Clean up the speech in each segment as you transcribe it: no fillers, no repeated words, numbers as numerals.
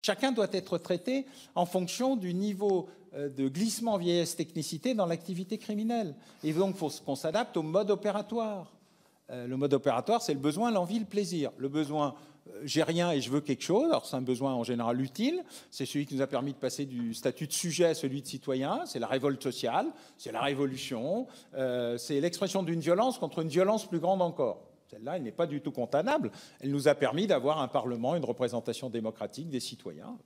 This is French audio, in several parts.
Chacun doit être traité en fonction du niveau de glissement vieillesse-technicité dans l'activité criminelle. Et donc, il faut qu'on s'adapte au mode opératoire. Le mode opératoire, c'est le besoin, l'envie, le plaisir. Le besoin, j'ai rien et je veux quelque chose. Alors, c'est un besoin en général utile. C'est celui qui nous a permis de passer du statut de sujet à celui de citoyen. C'est la révolte sociale, c'est la révolution, c'est l'expression d'une violence contre une violence plus grande encore. Celle-là, elle n'est pas du tout condamnable. Elle nous a permis d'avoir un Parlement, une représentation démocratique des citoyens.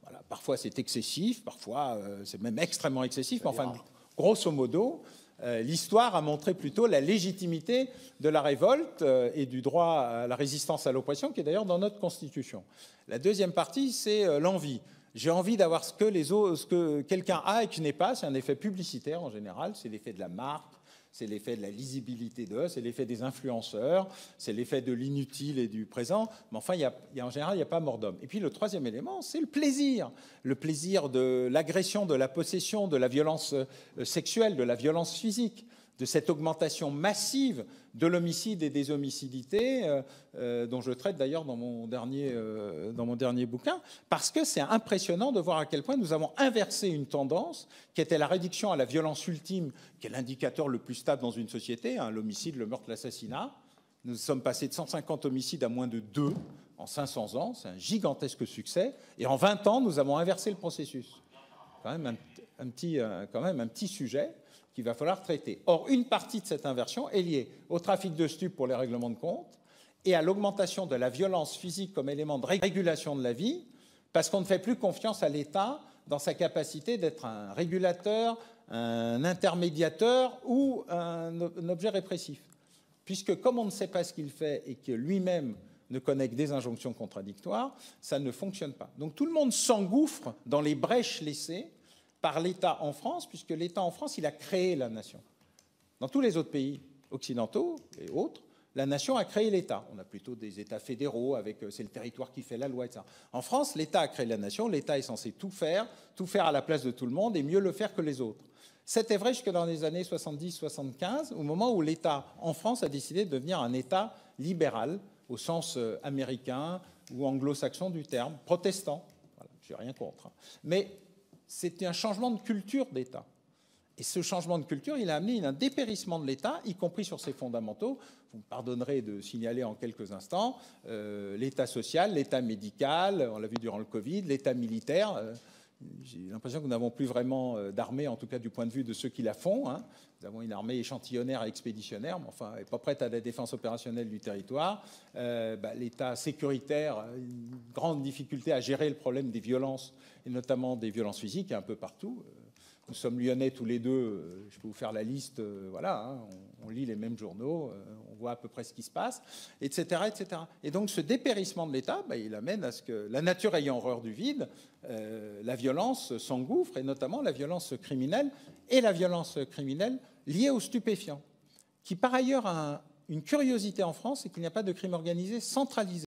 Voilà. Parfois, c'est excessif, parfois, c'est même extrêmement excessif. Mais enfin, grosso modo, l'histoire a montré plutôt la légitimité de la révolte et du droit à la résistance à l'oppression, qui est d'ailleurs dans notre Constitution. La deuxième partie, c'est l'envie. J'ai envie d'avoir ce que quelqu'un a et que je n'ai pas. C'est un effet publicitaire en général, c'est l'effet de la marque. C'est l'effet de la lisibilité d'eux, c'est l'effet des influenceurs, c'est l'effet de l'inutile et du présent. Mais enfin, en général, il n'y a pas mort d'homme. Et puis le troisième élément, c'est le plaisir. Le plaisir de l'agression, de la possession, de la violence sexuelle, de la violence physique, de cette augmentation massive de l'homicide et des homicidités, dont je traite d'ailleurs dans mon dernier bouquin, parce que c'est impressionnant de voir à quel point nous avons inversé une tendance qui était la réduction à la violence ultime, qui est l'indicateur le plus stable dans une société, hein, l'homicide, le meurtre, l'assassinat. Nous sommes passés de 150 homicides à moins de 2 en 500 ans, c'est un gigantesque succès, et en 20 ans, nous avons inversé le processus. Quand même un petit sujet qu'il va falloir traiter. Or, une partie de cette inversion est liée au trafic de stupes pour les règlements de compte et à l'augmentation de la violence physique comme élément de régulation de la vie, parce qu'on ne fait plus confiance à l'État dans sa capacité d'être un régulateur, un intermédiateur ou un objet répressif. Puisque comme on ne sait pas ce qu'il fait et que lui-même ne connaît que des injonctions contradictoires, ça ne fonctionne pas. Donc tout le monde s'engouffre dans les brèches laissées par l'État en France, puisque l'État en France, il a créé la nation. Dans tous les autres pays occidentaux et autres, la nation a créé l'État. On a plutôt des États fédéraux, avec c'est le territoire qui fait la loi, etc. En France, l'État a créé la nation, l'État est censé tout faire à la place de tout le monde et mieux le faire que les autres. C'était vrai jusque dans les années 70-75, au moment où l'État en France a décidé de devenir un État libéral, au sens américain ou anglo-saxon du terme, protestant. Voilà, je n'ai rien contre. Mais c'était un changement de culture d'État. Et ce changement de culture, il a amené un dépérissement de l'État, y compris sur ses fondamentaux. Vous me pardonnerez de signaler en quelques instants l'État social, l'État médical, on l'a vu durant le Covid, l'État militaire. J'ai l'impression que nous n'avons plus vraiment d'armée, en tout cas du point de vue de ceux qui la font. Hein. Nous avons une armée échantillonnaire et expéditionnaire, mais enfin, elle n'est pas prête à la défense opérationnelle du territoire. L'État sécuritaire, une grande difficulté à gérer le problème des violences, et notamment des violences physiques, un peu partout. Nous sommes lyonnais tous les deux, je peux vous faire la liste, voilà, hein, on lit les mêmes journaux, on voit à peu près ce qui se passe, etc. etc. Et donc ce dépérissement de l'État, il amène à ce que, la nature ayant horreur du vide, la violence s'engouffre, et notamment la violence criminelle, et la violence criminelle liée aux stupéfiants, qui par ailleurs a une curiosité en France, c'est qu'il n'y a pas de crime organisé centralisé.